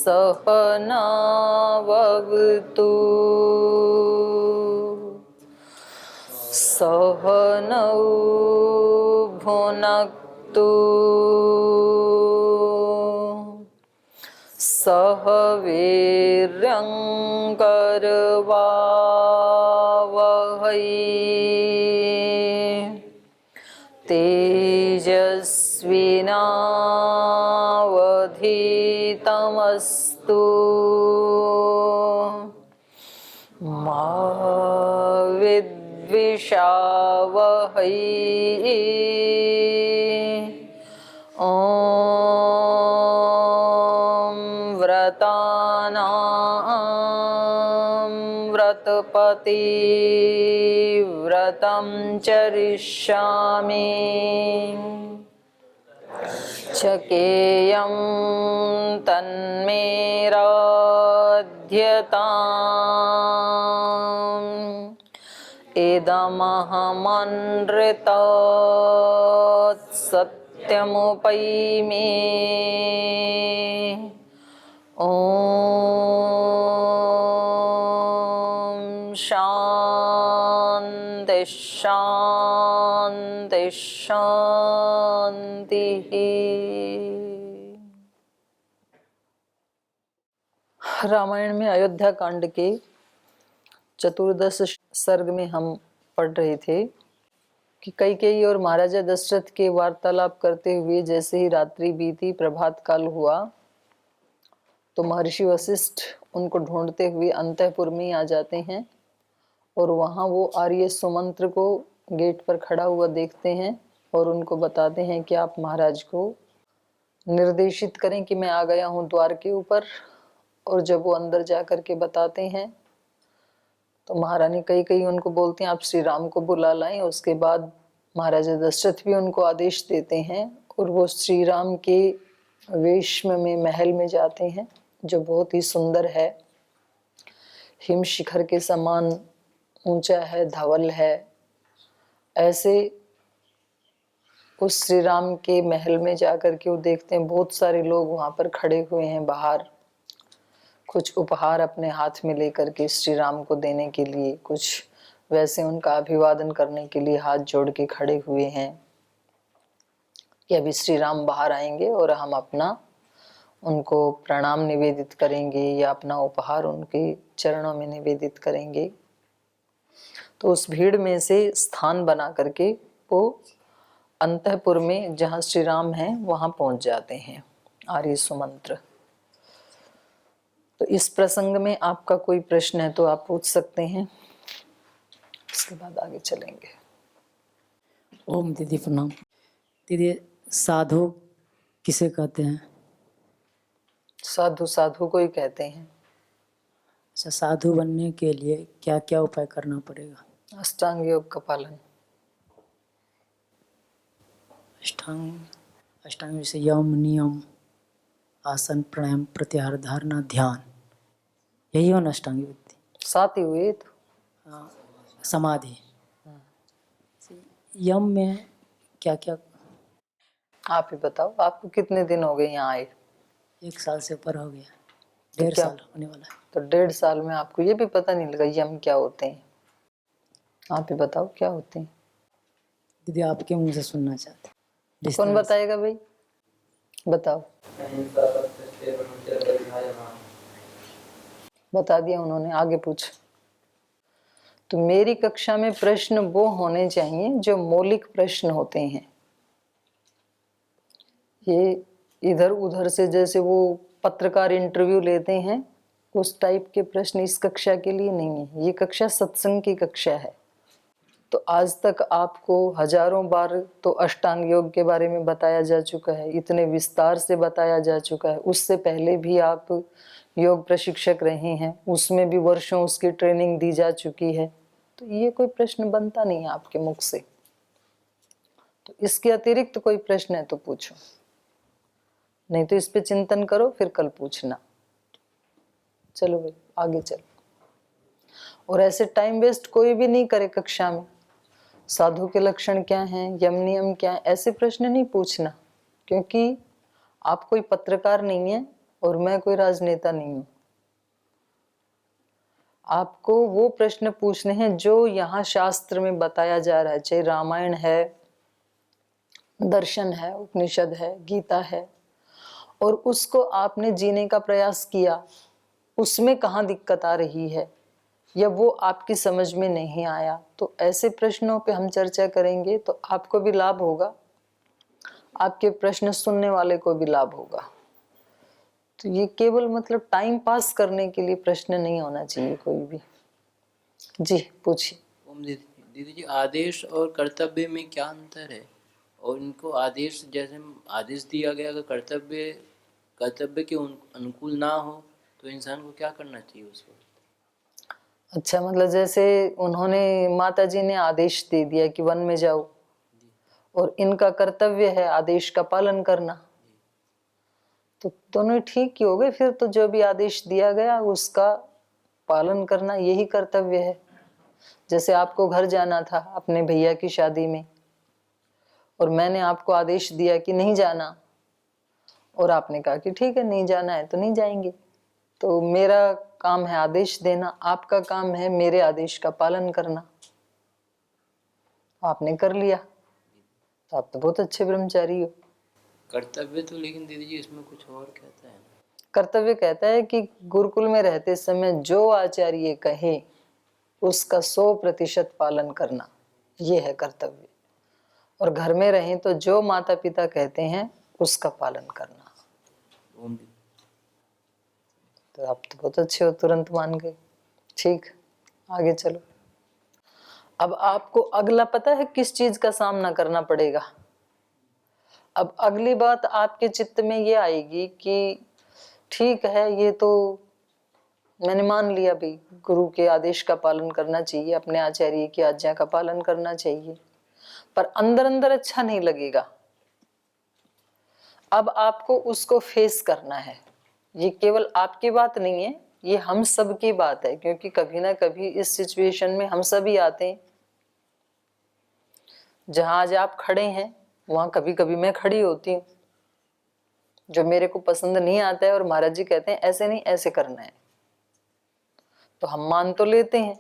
सहनाववतु सहनौ भुनक्तु सह वीर्यं करवावहै तेजस्विनावधीतमस्तु मा विद्विषावहै। ॐ व्रतानां व्रतपति व्रतं चरिष्यामि चकेयं तन्मे राध्यताम् इदमहमनृतात् सत्यमुपैमि। ॐ शान्ति शान्ति शान्तिः। रामायण में अयोध्या कांड के चतुर्दश सर्ग में हम पढ़ रहे थे कि कैकेयी और महाराजा दशरथ के वार्तालाप करते हुए जैसे ही रात्रि बीती, प्रभात काल हुआ, तो महर्षि वशिष्ठ उनको ढूंढते हुए अंतःपुर में आ जाते हैं और वहाँ वो आर्य सुमंत्र को गेट पर खड़ा हुआ देखते हैं और उनको बताते हैं कि आप महाराज को निर्देशित करें कि मैं आ गया हूँ द्वार के ऊपर। और जब वो अंदर जा कर के बताते हैं तो महारानी कैकेयी उनको बोलती हैं आप श्री राम को बुला लाएं। उसके बाद महाराजा दशरथ भी उनको आदेश देते हैं और वो श्री राम के वेश में महल में जाते हैं, जो बहुत ही सुंदर है, हिम शिखर के समान ऊंचा है, धवल है। ऐसे उस श्री राम के महल में जाकर के वो देखते हैं बहुत सारे लोग वहां पर खड़े हुए हैं बाहर, कुछ उपहार अपने हाथ में लेकर के श्री राम को देने के लिए, कुछ वैसे उनका अभिवादन करने के लिए हाथ जोड़ के खड़े हुए हैं कि अभी श्री राम बाहर आएंगे और हम अपना उनको प्रणाम निवेदित करेंगे या अपना उपहार उनके चरणों में निवेदित करेंगे। तो उस भीड़ में से स्थान बना करके वो अंतःपुर में जहाँ श्री राम हैं वहाँ पहुँच जाते हैं आर्य सुमंत्र। तो इस प्रसंग में आपका कोई प्रश्न है तो आप पूछ सकते हैं, इसके बाद आगे चलेंगे। ओम दीदी प्रणाम। दीदी साधु किसे कहते हैं? साधु साधु को ही कहते हैं। अच्छा, साधु बनने के लिए क्या क्या उपाय करना पड़ेगा? अष्टांग योग का पालन। अष्टांग जैसे यम, नियम, आसन, प्राणायाम, प्रत्याहार, धारणा, ध्यान, यही हो ना अष्टांग योग? साथ ही हुए तो समाधि। यम में क्या क्या? आप ही बताओ, आपको कितने दिन हो गए यहाँ आए? 1 साल से ऊपर हो गया, तो 1.5 क्या साल होने वाला है। तो 1.5 साल में आपको ये भी पता नहीं लगा यम क्या होते हैं? आप ही बताओ क्या होते हैं? दीदी आपके मुंह से सुनना चाहते हैं। कौन बताएगा भाई, बताओ। बता दिया उन्होंने, आगे पूछ। तो मेरी कक्षा में प्रश्न वो होने चाहिए जो मौलिक प्रश्न होते हैं। ये इधर उधर से जैसे वो पत्रकार इंटरव्यू लेते हैं उस टाइप के प्रश्न इस कक्षा के लिए नहीं है। ये कक्षा सत्संग की कक्षा है। तो आज तक आपको हजारों बार तो अष्टांग योग के बारे में बताया जा चुका है, इतने विस्तार से बताया जा चुका है। उससे पहले भी आप योग प्रशिक्षक रहे हैं, उसमें भी वर्षों उसकी ट्रेनिंग दी जा चुकी है। तो ये कोई प्रश्न बनता नहीं है आपके मुख से। तो इसके अतिरिक्त कोई प्रश्न है तो पूछो, नहीं तो इस पे चिंतन करो, फिर कल पूछना। चलो भाई आगे चलो। और ऐसे टाइम वेस्ट कोई भी नहीं करे कक्षा में। साधु के लक्षण क्या हैं, यम नियम क्या है, ऐसे प्रश्न नहीं पूछना, क्योंकि आप कोई पत्रकार नहीं है और मैं कोई राजनेता नहीं हूं। आपको वो प्रश्न पूछने हैं जो यहाँ शास्त्र में बताया जा रहा है, चाहे रामायण है, दर्शन है, उपनिषद है, गीता है, और उसको आपने जीने का प्रयास किया, उसमें कहाँ दिक्कत आ रही है या वो आपकी समझ में नहीं आया, तो ऐसे प्रश्नों पे हम चर्चा करेंगे तो आपको भी लाभ होगा, आपके प्रश्न सुनने वाले को भी लाभ होगा। तो ये केवल मतलब टाइम पास करने के लिए प्रश्न नहीं होना चाहिए कोई भी। जी पूछिए। ओम दीदी जी, आदेश और कर्तव्य में क्या अंतर है? और इनको आदेश, जैसे आदेश दिया गया, अगर कर्तव्य के अनुकूल ना हो तो इंसान को क्या करना चाहिए उस वक्त? अच्छा, मतलब जैसे उन्होंने, माता जी ने आदेश दे दिया कि वन में जाओ, और इनका कर्तव्य है आदेश का पालन करना, तो दोनों ठीक ही हो गए फिर। तो जो भी आदेश दिया गया उसका पालन करना यही कर्तव्य है। जैसे आपको घर जाना था अपने भैया की शादी में, और मैंने आपको आदेश दिया कि नहीं जाना, और आपने कहा कि ठीक है नहीं जाना है तो नहीं जाएंगे, तो मेरा काम है आदेश देना, आपका काम है मेरे आदेश का पालन करना। आपने कर लिया तो आप तो बहुत अच्छे ब्रह्मचारी हो। कर्तव्य तो, लेकिन दीदी जी इसमें कुछ और कहता है ना। कर्तव्य कहता है कि गुरुकुल में रहते समय जो आचार्य कहे उसका 100% पालन करना, ये है कर्तव्य। और घर में रहें तो जो माता पिता कहते हैं उसका पालन करना। ओम दीदी। तो आप तो बहुत अच्छे हो, तुरंत मान गए। ठीक, आगे चलो। अब आपको अगला पता है किस चीज का सामना करना पड़ेगा। अब अगली बात आपके चित्त में ये आएगी कि ठीक है, ये तो मैंने मान लिया भाई, गुरु के आदेश का पालन करना चाहिए, अपने आचार्य की आज्ञा का पालन करना चाहिए, पर अंदर अंदर अच्छा नहीं लगेगा। अब आपको उसको फेस करना है। ये केवल आपकी बात नहीं है, ये हम सब की बात है, क्योंकि कभी ना कभी इस सिचुएशन में हम सभी आते हैं। जहां आज आप खड़े हैं वहां कभी कभी मैं खड़ी होती हूँ। जो मेरे को पसंद नहीं आता है और महाराज जी कहते हैं ऐसे नहीं ऐसे करना है, तो हम मान तो लेते हैं,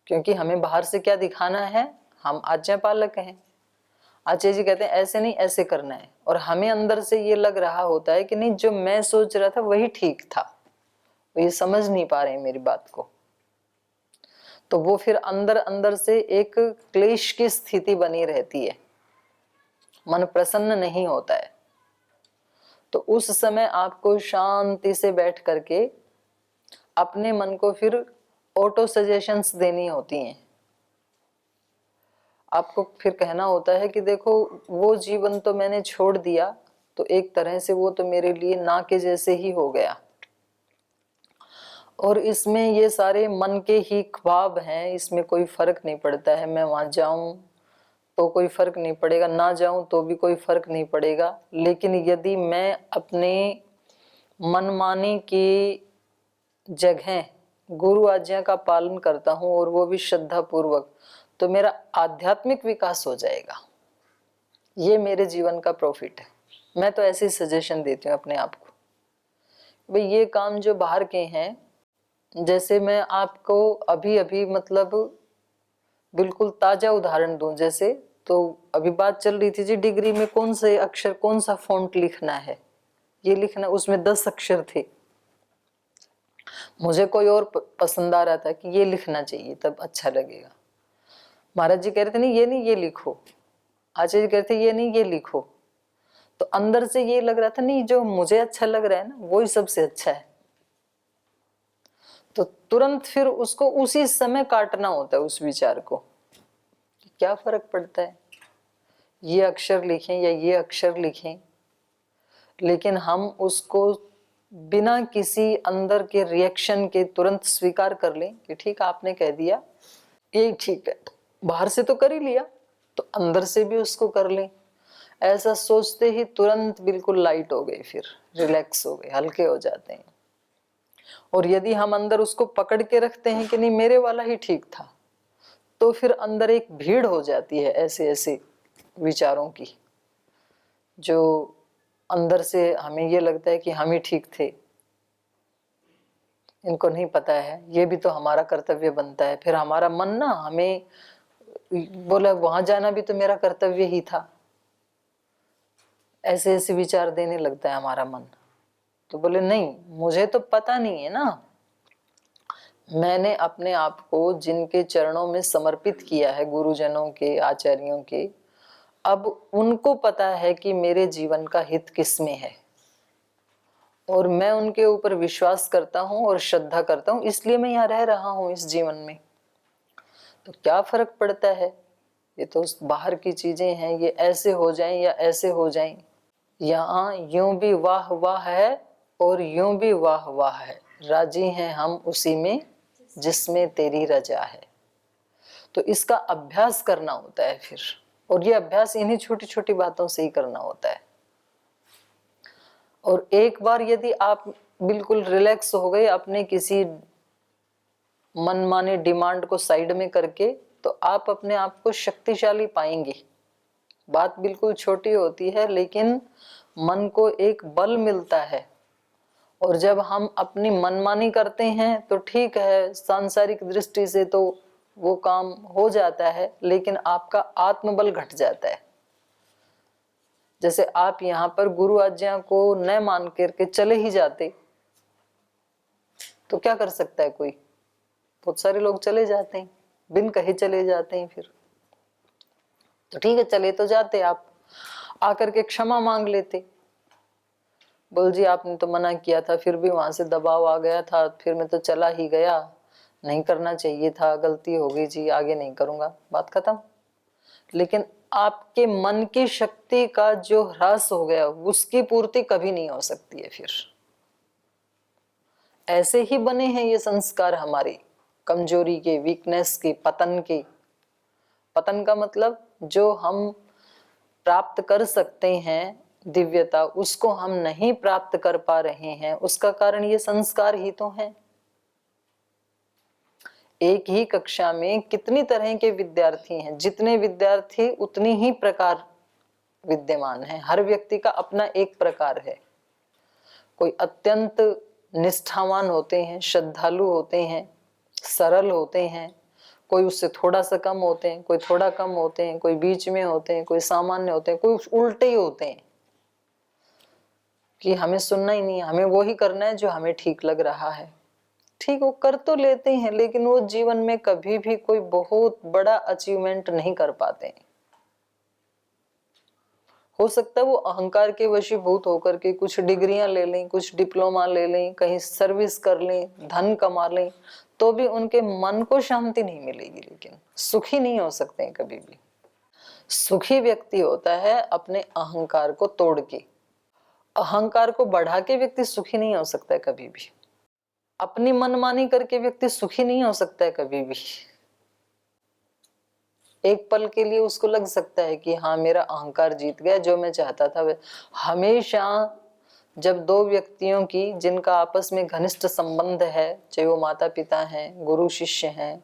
क्योंकि हमें बाहर से क्या दिखाना है, हम आज्ञा पालक हैं। आचार्य जी कहते हैं ऐसे नहीं ऐसे करना है, और हमें अंदर से ये लग रहा होता है कि नहीं, जो मैं सोच रहा था वही ठीक था, वो ये समझ नहीं पा रहे हैं मेरी बात को। तो वो फिर अंदर अंदर से एक क्लेश की स्थिति बनी रहती है, मन प्रसन्न नहीं होता है। तो उस समय आपको शांति से बैठ करके अपने मन को फिर ऑटो सजेशंस देनी होती हैं। आपको फिर कहना होता है कि देखो, वो जीवन तो मैंने छोड़ दिया, तो एक तरह से वो तो मेरे लिए ना के जैसे ही हो गया, और इसमें ये सारे मन के ही ख्वाब हैं, इसमें कोई फर्क नहीं पड़ता है। मैं वहां जाऊं तो कोई फर्क नहीं पड़ेगा, ना जाऊं तो भी कोई फर्क नहीं पड़ेगा, लेकिन यदि मैं अपने मनमानी की जगह गुरु आज्ञा का पालन करता हूं, और वो भी श्रद्धा पूर्वक, तो मेरा आध्यात्मिक विकास हो जाएगा। ये मेरे जीवन का प्रॉफिट है। मैं तो ऐसी सजेशन देती हूँ अपने आप को, भाई ये काम जो बाहर के हैं, जैसे मैं आपको अभी अभी मतलब बिल्कुल ताजा उदाहरण दूं, जैसे तो अभी बात चल रही थी जी, डिग्री में कौन से अक्षर, कौन सा फॉन्ट लिखना है, ये लिखना, उसमें 10 अक्षर थे। मुझे कोई और पसंद आ रहा था कि ये लिखना चाहिए तब अच्छा लगेगा। महाराज जी कह रहे थे नहीं ये नहीं ये लिखो, आचार्य जी कह रहे थे ये नहीं ये लिखो, तो अंदर से ये लग रहा था नहीं, जो मुझे अच्छा लग रहा है ना वही सबसे अच्छा है। तो तुरंत फिर उसको उसी समय काटना होता है उस विचार को, क्या फर्क पड़ता है ये अक्षर लिखें या ये अक्षर लिखें, लेकिन हम उसको बिना किसी अंदर के रिएक्शन के तुरंत स्वीकार कर लें कि ठीक आपने कह दिया यही ठीक है, बाहर से तो कर ही लिया तो अंदर से भी उसको कर लें। ऐसा सोचते ही तुरंत बिल्कुल लाइट हो गए, फिर रिलैक्स हो गए, हल्के हो जाते हैं। और यदि हम अंदर उसको पकड़ के रखते हैं कि नहीं मेरे वाला ही ठीक था, तो फिर अंदर एक भीड़ हो जाती है ऐसे ऐसे विचारों की, जो अंदर से हमें ये लगता है कि हम ही ठीक थे, इनको नहीं पता है, ये भी तो हमारा कर्तव्य बनता है। फिर हमारा मन ना हमें बोला वहां जाना भी तो मेरा कर्तव्य ही था, ऐसे ऐसे विचार देने लगता है हमारा मन। तो बोले नहीं, मुझे तो पता नहीं है ना, मैंने अपने आप को जिनके चरणों में समर्पित किया है, गुरुजनों के, आचार्यों के, अब उनको पता है कि मेरे जीवन का हित किसमें है, और मैं उनके ऊपर विश्वास करता हूं और श्रद्धा करता हूं, इसलिए मैं यहाँ रह रहा हूं इस जीवन में। तो क्या फर्क पड़ता है, ये तो बाहर की चीजें हैं, ये ऐसे हो जाएं या ऐसे हो जाएं। यहाँ यूं भी वाह वाह है और यूं भी वाह वाह है, राजी हैं हम उसी में जिसमें तेरी रजा है। तो इसका अभ्यास करना होता है फिर, और ये अभ्यास इन्हीं छोटी छोटी बातों से ही करना होता है। और एक बार यदि आप बिल्कुल रिलैक्स हो गए अपने किसी मनमाने डिमांड को साइड में करके, तो आप अपने आप को शक्तिशाली पाएंगे। बात बिल्कुल छोटी होती है लेकिन मन को एक बल मिलता है। और जब हम अपनी मनमानी करते हैं तो ठीक है, सांसारिक दृष्टि से तो वो काम हो जाता है, लेकिन आपका आत्मबल घट जाता है। जैसे आप यहाँ पर गुरु आज्ञा को न मान करके चले ही जाते तो क्या कर सकता है कोई? बहुत सारे लोग चले जाते हैं, बिन कहे चले जाते हैं। फिर तो ठीक है, चले तो जाते, आप आकर के क्षमा मांग लेते, बोल जी आपने तो मना किया था, फिर भी वहां से दबाव आ गया था, फिर मैं तो चला ही गया, नहीं करना चाहिए था, गलती हो गई जी, आगे नहीं करूंगा, बात खत्म। लेकिन आपके मन की शक्ति का जो ह्रास हो गया उसकी पूर्ति कभी नहीं हो सकती है। फिर ऐसे ही बने हैं ये संस्कार हमारे, कमजोरी के, वीकनेस के, पतन के। पतन का मतलब जो हम प्राप्त कर सकते हैं दिव्यता, उसको हम नहीं प्राप्त कर पा रहे हैं, उसका कारण ये संस्कार ही तो है। एक ही कक्षा में कितनी तरह के विद्यार्थी हैं, जितने विद्यार्थी उतनी ही प्रकार विद्यमान है। हर व्यक्ति का अपना एक प्रकार है। कोई अत्यंत निष्ठावान होते हैं, श्रद्धालु होते हैं, सरल होते हैं, कोई उससे थोड़ा सा कम होते हैं, कोई थोड़ा कम होते हैं, कोई बीच में होते हैं, कोई सामान्य होते हैं, कोई उल्टे ही होते हैं कि हमें सुनना ही नहीं है, हमें वो ही करना है जो हमें ठीक लग रहा है। ठीक, वो कर तो लेते हैं लेकिन वो जीवन में कभी भी कोई बहुत बड़ा अचीवमेंट नहीं कर पाते हैं। हो सकता है वो अहंकार के वशीभूत होकर के कुछ डिग्रियां ले लें, कुछ डिप्लोमा ले लें, कहीं सर्विस कर लें, धन कमा लें, तो भी उनके मन को शांति नहीं मिलेगी, लेकिन सुखी नहीं हो सकते हैं कभी भी। सुखी व्यक्ति होता है अपने अहंकार को तोड़ के। अहंकार को बढ़ा के व्यक्ति सुखी नहीं हो सकता है कभी भी। अपनी मनमानी करके व्यक्ति सुखी नहीं हो सकता है कभी भी। एक पल के लिए उसको लग सकता है कि हाँ मेरा अहंकार जीत गया, जो मैं चाहता था। हमेशा जब दो व्यक्तियों की जिनका आपस में घनिष्ठ संबंध है, चाहे वो माता पिता हैं, गुरु शिष्य हैं,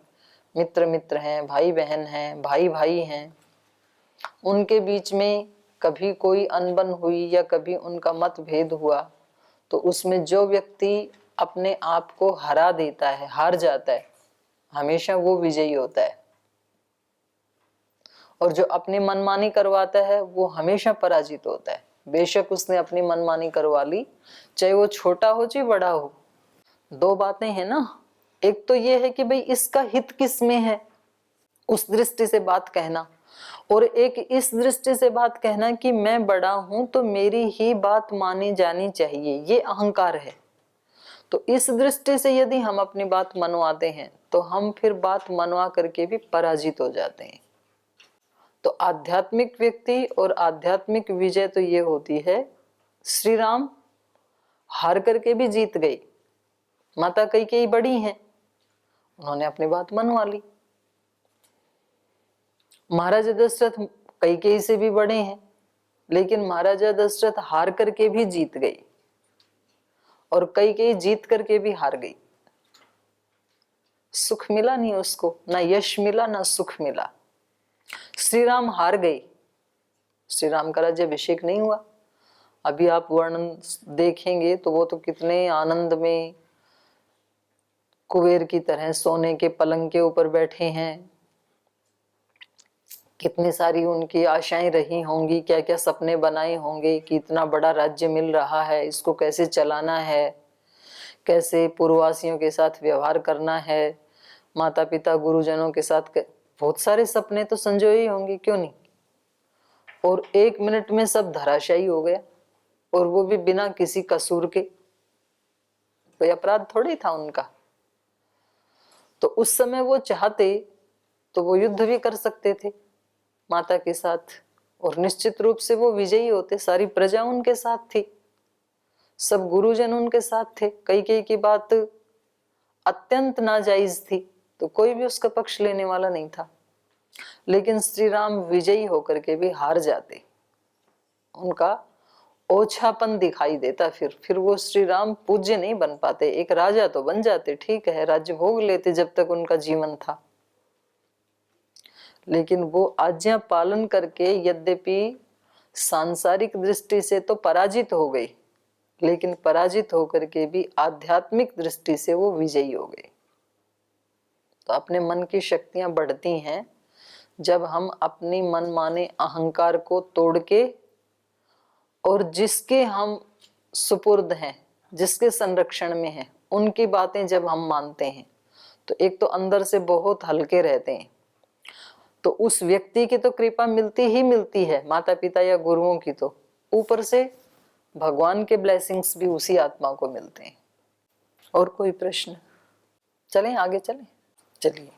मित्र मित्र हैं, भाई बहन हैं, भाई भाई हैं, उनके बीच में कभी कोई अनबन हुई या कभी उनका मतभेद हुआ, तो उसमें जो व्यक्ति अपने आप को हरा देता है, हार जाता है, हमेशा वो विजयी होता है। और जो अपनी मनमानी करवाता है वो हमेशा पराजित होता है। बेशक उसने अपनी मनमानी करवा ली, चाहे वो छोटा हो चाहे बड़ा हो। दो बातें हैं ना, एक तो ये है कि भाई इसका हित किस में है, उस दृष्टि से बात कहना, और एक इस दृष्टि से बात कहना कि मैं बड़ा हूं तो मेरी ही बात मानी जानी चाहिए, ये अहंकार है। तो इस दृष्टि से यदि हम अपनी बात मनवाते हैं तो हम फिर बात मनवा करके भी पराजित हो जाते हैं। तो आध्यात्मिक व्यक्ति और आध्यात्मिक विजय तो ये होती है, श्री राम हार करके भी जीत गए, माता कैकेयी बड़ी हैं, उन्होंने अपनी बात मनवा ली। महाराजा दशरथ कैकेयी से भी बड़े हैं, लेकिन महाराजा दशरथ हार करके भी जीत गए और कैकेयी जीत करके भी हार गई। सुख मिला नहीं उसको, ना यश मिला ना सुख मिला। श्री राम हार गए, श्री राम का राज्याभिषेक नहीं हुआ। अभी आप वर्णन देखेंगे तो वो तो कितने आनंद में कुबेर की तरह सोने के पलंग के ऊपर बैठे हैं, कितनी सारी उनकी आशाएं रही होंगी, क्या क्या सपने बनाए होंगे कि इतना बड़ा राज्य मिल रहा है, इसको कैसे चलाना है, कैसे पूर्ववासियों के साथ व्यवहार करना है, माता पिता गुरुजनों के साथ बहुत सारे सपने तो संजोए ही होंगे, क्यों नहीं। और 1 मिनट में सब धराशायी हो गया, और वो भी बिना किसी कसूर के, कोई अपराध थोड़ी था उनका। तो उस समय वो चाहते तो वो युद्ध भी कर सकते थे माता के साथ, और निश्चित रूप से वो विजयी होते। सारी प्रजा उनके साथ थी, सब गुरुजन उनके साथ थे। कई की बात अत्यंत नाजायज थी तो कोई भी उसका पक्ष लेने वाला नहीं था, लेकिन श्री राम विजयी होकर के भी हार जाते, उनका ओछापन दिखाई देता। फिर वो श्री राम पूज्य नहीं बन पाते। एक राजा तो बन जाते, ठीक है, राज्य भोग लेते जब तक उनका जीवन था, लेकिन वो आज्ञा पालन करके यद्यपि सांसारिक दृष्टि से तो पराजित हो गई, लेकिन पराजित होकर के भी आध्यात्मिक दृष्टि से वो विजयी हो गए। तो अपने मन की शक्तियां बढ़ती हैं जब हम अपनी मनमाने अहंकार को तोड़ के, और जिसके हम सुपुर्द हैं, जिसके संरक्षण में हैं, उनकी बातें जब हम मानते हैं तो एक तो अंदर से बहुत हल्के रहते हैं। तो उस व्यक्ति की तो कृपा मिलती ही मिलती है, माता पिता या गुरुओं की, तो ऊपर से भगवान के ब्लेसिंग्स भी उसी आत्मा को मिलते हैं। और कोई प्रश्न? चलें आगे चलें, चलिए।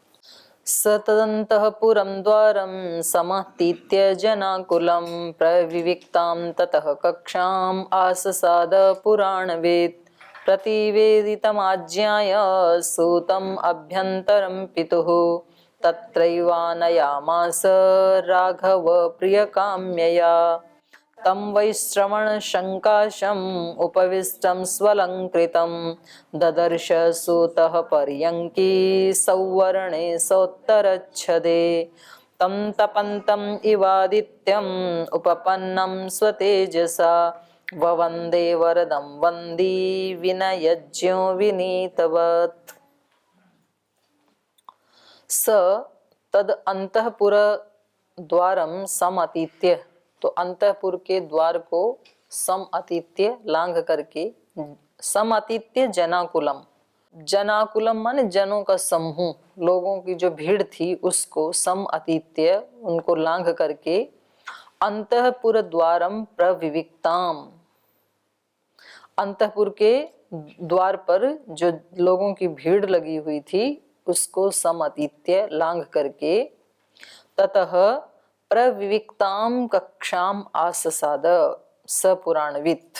सतदन्तःपुरं द्वारं समतीत्य जनाकुलं प्रविविक्तां ततः कक्षाम् आससाद पुराणवेत् प्रतिवेदितमाज्ञाय सूतम् अभ्यन्तरं पितुः तत्रैवानयामास राघव प्रियकाम्यया तं वैश्रवण शङ्काशम् उपविष्टं स्वलङ्कृतं ददर्श सूतः पर्यङ्की सौवर्णे सोत्तरच्छदे तं तपन्तम् इवादित्यम् उपपन्नं स्वतेजसा ववन्दे वरदं वन्दी विनयज्ञो विनीतवत्। स तद अंतःपुर द्वारम समतीत्य, तो अंतःपुर के द्वार को समअतीत्य लांघ करके, समअतीत्य जनाकुलम, जनाकुलम माने जनों का समूह, लोगों की जो भीड़ थी उसको समअतीत्य, उनको लांघ करके अंतःपुर द्वारम प्रविविक्ताम, अंतःपुर के द्वार पर जो लोगों की भीड़ लगी हुई थी उसको समअतीत्य लांघ करके ततः प्रविविक्ताम कक्षाम आससाद स पुराणवित,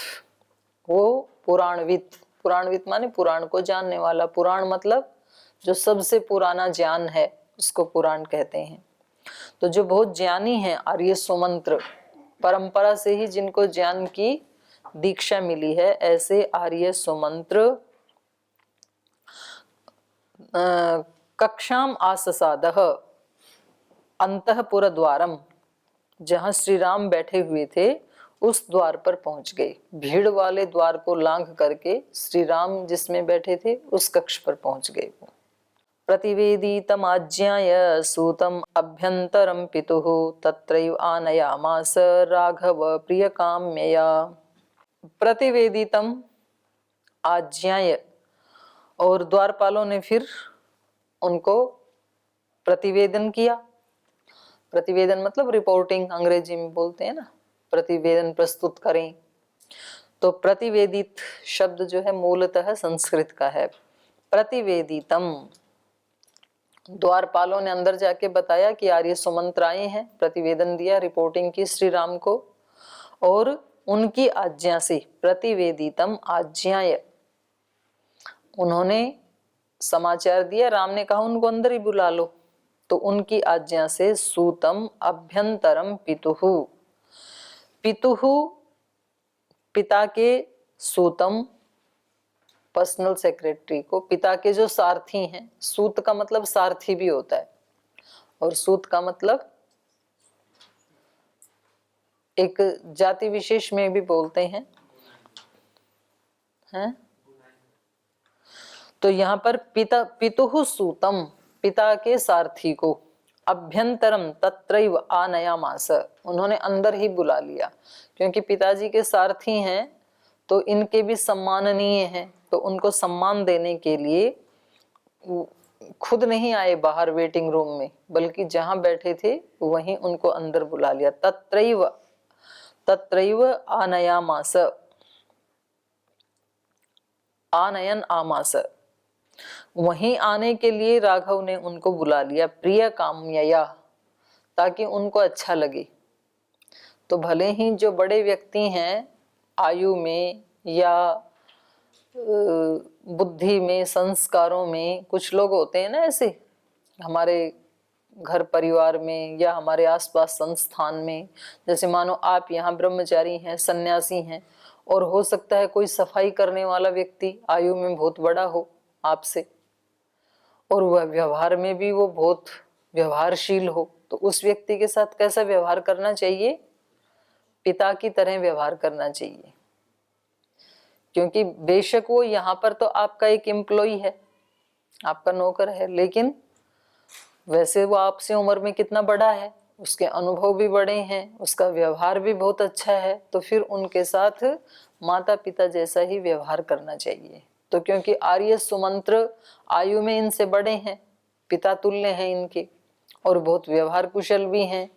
वो पुराणवित, पुराणवित माने पुराण को जानने वाला, पुराण मतलब जो सबसे पुराना ज्ञान है उसको पुराण कहते हैं। तो जो बहुत ज्ञानी है, आर्य सुमंत्र, परंपरा से ही जिनको ज्ञान की दीक्षा मिली है, ऐसे आर्य सुमंत्र कक्षाम आससादह, अंतःपुर द्वारम, जहां श्री राम बैठे हुए थे उस द्वार पर पहुंच गए। भीड़ वाले द्वार को लांघ करके श्री राम जिसमें बैठे थे उस कक्ष पर पहुंच गए। वो प्रतिवेदितमाज्ञाय सूतम अभ्यंतरम पितुः तत्रैव आनयामास राघव प्रियकाम्यया। प्रतिवेदितम आज्ञाय, और द्वारपालों ने फिर उनको प्रतिवेदन किया। प्रतिवेदन मतलब रिपोर्टिंग, अंग्रेजी में बोलते हैं ना, प्रतिवेदन प्रस्तुत करें। तो प्रतिवेदित शब्द जो है मूलतः संस्कृत का है। प्रतिवेदितम, द्वारपालों ने अंदर जाके बताया कि आर्य सुमंत्र आए हैं, प्रतिवेदन दिया, रिपोर्टिंग की श्री राम को, और उनकी आज्ञा से, प्रतिवेदितम आज्ञाय, उन्होंने समाचार दिया, राम ने कहा उनको अंदर ही बुला लो, तो उनकी आज्ञा से सूतम अभ्यंतरम पितुः, पितुः पिता के, सूतम पर्सनल सेक्रेटरी को, पिता के जो सारथी हैं, सूत का मतलब सारथी भी होता है, और सूत का मतलब एक जाति विशेष में भी बोलते हैं, हैं? तो यहाँ पर पितुः सूतम, पिता के सारथी को, अभ्यंतरम तत्रैव आनयामास, उन्होंने अंदर ही बुला लिया, क्योंकि पिताजी के सारथी हैं तो इनके भी सम्माननीय हैं, तो उनको सम्मान देने के लिए खुद नहीं आए बाहर वेटिंग रूम में, बल्कि जहां बैठे थे वहीं उनको अंदर बुला लिया। तत्रैव आनयामास, आनयन आमास, वहीं आने के लिए राघव ने उनको बुला लिया, प्रिय काम्यया, ताकि उनको अच्छा लगे। तो भले ही जो बड़े व्यक्ति हैं आयु में या बुद्धि में, संस्कारों में, कुछ लोग होते हैं ना ऐसे हमारे घर परिवार में या हमारे आसपास संस्थान में, जैसे मानो आप यहाँ ब्रह्मचारी हैं, सन्यासी हैं, और हो सकता है कोई सफाई करने वाला व्यक्ति आयु में बहुत बड़ा हो आपसे, और वह व्यवहार में भी वो बहुत व्यवहारशील हो, तो उस व्यक्ति के साथ कैसा व्यवहार करना चाहिए? पिता की तरह व्यवहार करना चाहिए, क्योंकि बेशक वो यहाँ पर तो आपका एक एम्प्लॉई है, आपका नौकर है, लेकिन वैसे वो आपसे उम्र में कितना बड़ा है, उसके अनुभव भी बड़े हैं, उसका व्यवहार भी बहुत अच्छा है, तो फिर उनके साथ माता पिता जैसा ही व्यवहार करना चाहिए। तो क्योंकि आर्य सुमंत्र आयु में इनसे बड़े हैं, पिता तुल्य हैं इनके, और बहुत व्यवहार कुशल भी हैं,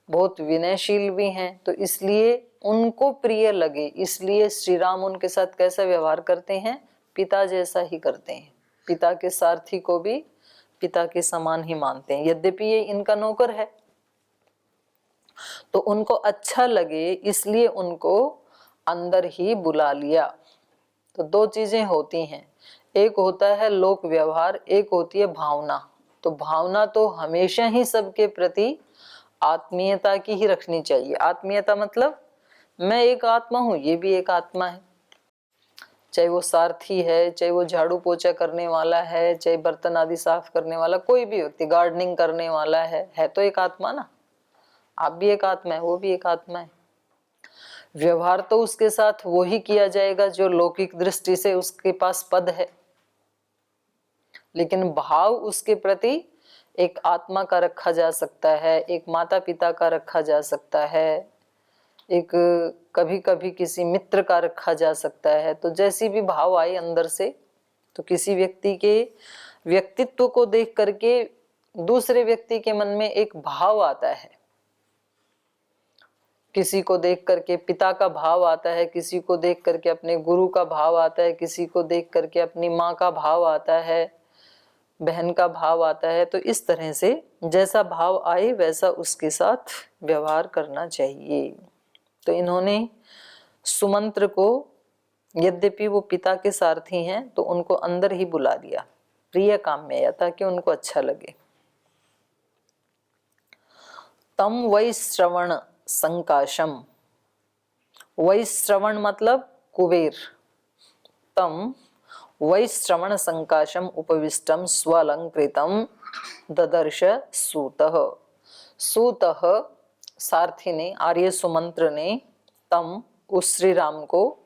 बहुत विनयशील भी हैं, तो इसलिए उनको प्रिय लगे, इसलिए श्री राम उनके साथ कैसा व्यवहार करते हैं? पिता जैसा ही करते हैं। पिता के सारथी को भी पिता के समान ही मानते हैं, यद्यपि ये इनका नौकर है। तो उनको अच्छा लगे इसलिए उनको अंदर ही बुला लिया। तो दो चीजें होती हैं, एक होता है लोक व्यवहार, एक होती है भावना। तो भावना तो हमेशा ही सबके प्रति आत्मीयता की ही रखनी चाहिए। आत्मीयता मतलब मैं एक आत्मा हूं, ये भी एक आत्मा है, चाहे वो सारथी है, चाहे वो झाड़ू पोछा करने वाला है, चाहे बर्तन आदि साफ करने वाला, कोई भी व्यक्ति गार्डनिंग करने वाला है तो एक आत्मा ना। आप भी एक आत्मा है, वो भी एक आत्मा है। व्यवहार तो उसके साथ वो ही किया जाएगा जो लौकिक दृष्टि से उसके पास पद है, लेकिन भाव उसके प्रति एक आत्मा का रखा जा सकता है, एक माता पिता का रखा जा सकता है, एक कभी कभी किसी मित्र का रखा जा सकता है। तो जैसी भी भाव आए अंदर से, तो किसी व्यक्ति के व्यक्तित्व को देख करके दूसरे व्यक्ति के मन में एक भाव आता है, किसी को देख करके पिता का भाव आता है, किसी को देख करके अपने गुरु का भाव आता है, किसी को देख करके अपनी माँ का भाव आता है, बहन का भाव आता है। तो इस तरह से जैसा भाव आए वैसा उसके साथ व्यवहार करना चाहिए। तो इन्होंने सुमंत्र को, यद्यपि वो पिता के सारथी हैं, तो उनको अंदर ही बुला लिया, प्रिय काम्यया, ताकि उनको अच्छा लगे। तम वैश्रवण संकाशम, वैश्रवण मतलब कुबेर, तम वैश्रवण संकाशम उपविष्टम स्वलंकृतम ददर्श सूतः। सूतः सारथी ने, आर्य सुमंत्र ने, तम उस श्री राम को,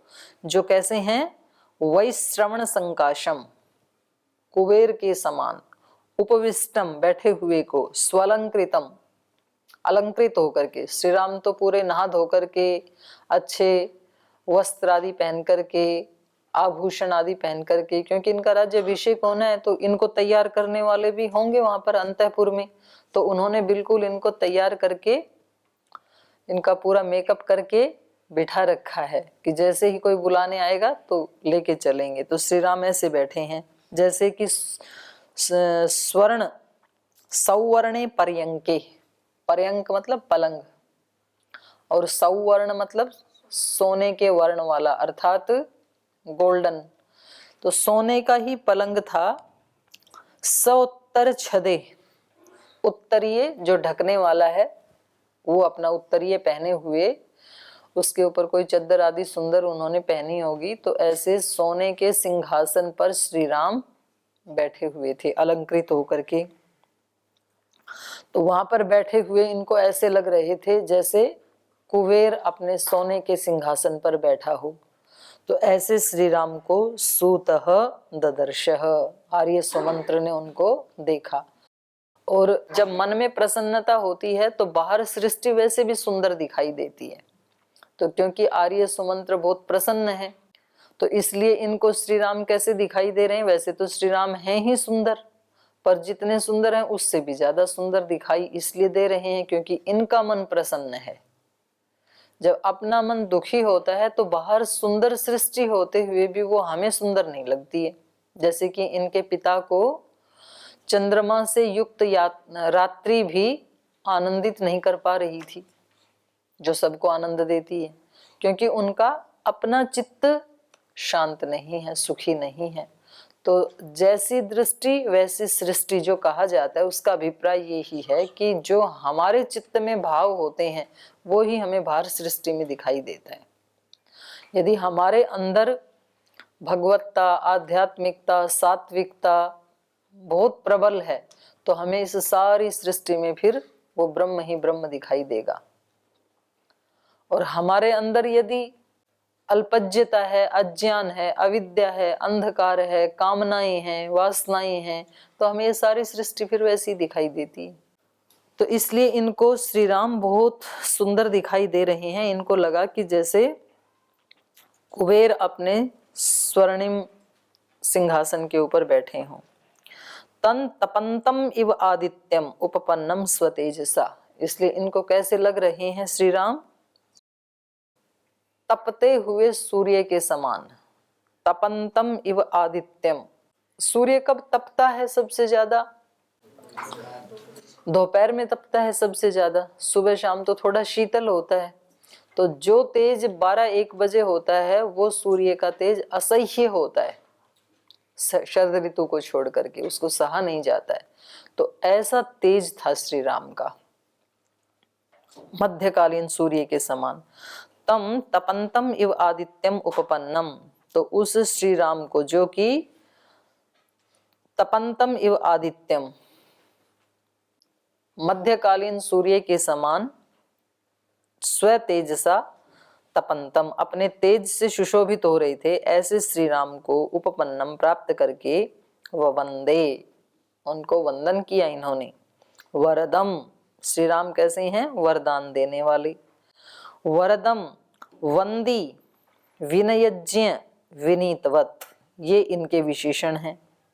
जो कैसे हैं? वैश्रवण संकाशम, कुबेर के समान, उपविष्टम बैठे हुए को, स्वलंकृतम अलंकृत होकर के। श्री राम तो पूरे नहा धोकर के, अच्छे वस्त्र आदि पहन करके, आभूषण आदि पहन करके, क्योंकि इनका राज्याभिषेक होना है, तो इनको तैयार करने वाले भी होंगे वहां पर अंतःपुर में, तो उन्होंने बिल्कुल इनको तैयार करके, इनका पूरा मेकअप करके बिठा रखा है कि जैसे ही कोई बुलाने आएगा तो लेके चलेंगे। तो श्री राम ऐसे बैठे हैं जैसे कि स्वर्ण सौवर्णे पर्यंके, पर्यंक मतलब पलंग, और सौवर्ण मतलब सोने के वर्ण वाला, अर्थात गोल्डन। तो सोने का ही पलंग था। सौत्तर छदे, उत्तरीय जो ढकने वाला है, वो अपना उत्तरीय पहने हुए, उसके ऊपर कोई चद्दर आदि सुंदर उन्होंने पहनी होगी। तो ऐसे सोने के सिंहासन पर श्री राम बैठे हुए थे अलंकृत होकर के। तो वहां पर बैठे हुए इनको ऐसे लग रहे थे जैसे कुबेर अपने सोने के सिंहासन पर बैठा हो, तो ऐसे श्री राम को सूतः ददर्शः, आर्य सुमंत्र ने उनको देखा। और जब मन में प्रसन्नता होती है तो बाहर सृष्टि वैसे भी सुंदर दिखाई देती है। तो क्योंकि आर्य सुमंत्र बहुत प्रसन्न है, तो इसलिए इनको श्री राम कैसे दिखाई दे रहे हैं? वैसे तो श्री राम हैं ही सुंदर, पर जितने सुंदर हैं उससे भी ज्यादा सुंदर दिखाई इसलिए दे रहे हैं क्योंकि इनका मन प्रसन्न है। जब अपना मन दुखी होता है तो बाहर सुंदर सृष्टि होते हुए भी वो हमें सुंदर नहीं लगती है। जैसे कि इनके पिता को चंद्रमा से युक्त रात्रि भी आनंदित नहीं कर पा रही थी, जो सबको आनंद देती है, क्योंकि उनका अपना चित्त शांत नहीं है, सुखी नहीं है। तो जैसी दृष्टि वैसी सृष्टि जो कहा जाता है, उसका अभिप्राय यही है कि जो हमारे चित्त में भाव होते हैं वो ही हमें बाहर सृष्टि में दिखाई देता है। यदि हमारे अंदर भगवत्ता, आध्यात्मिकता, सात्विकता बहुत प्रबल है तो हमें इस सारी सृष्टि में फिर वो ब्रह्म ही ब्रह्म दिखाई देगा। और हमारे अंदर यदि अल्पज्यता है, अज्ञान है, अविद्या है, अंधकार है, कामनाएं हैं, वासनाएं हैं, तो हमें ये सारी सृष्टि फिर वैसी दिखाई देती है। तो इसलिए इनको श्री राम बहुत सुंदर दिखाई दे रहे हैं। इनको लगा कि जैसे कुबेर अपने स्वर्णिम सिंहासन के ऊपर बैठे हों। तन तपंतम इव आदित्यम उपपन्नम स्वतेजसा, इसलिए इनको कैसे लग रहे हैं श्री राम? तपते हुए सूर्य के समान। तपंतम इव आदित्यम, सूर्य कब तपता है सबसे ज्यादा? दोपहर में तपता है सबसे ज्यादा, सुबह शाम तो थोड़ा शीतल होता है। तो जो तेज 12-1 बजे होता है वो सूर्य का तेज असह्य होता है, शरद ऋतु को छोड़ करके उसको सहा नहीं जाता है। तो ऐसा तेज था श्री राम का, मध्यकालीन सूर्य के समान। तम तपंतम इव आदित्यम उपपन्नम, तो उस श्री राम को जो कि तपंतम इव आदित्यम, मध्यकालीन सूर्य के समान, स्व तेजसा तपंतम, अपने तेज से सुशोभित हो रहे थे, ऐसे श्री राम को उपपन्नम प्राप्त करके वंदे, उनको वंदन किया इन्होंने। वरदम, श्री राम कैसे हैं? वरदान देने वाले। वरदम, वंदी, विनयज्ञ, विनीतवत, ये इनके विशेषण हैं।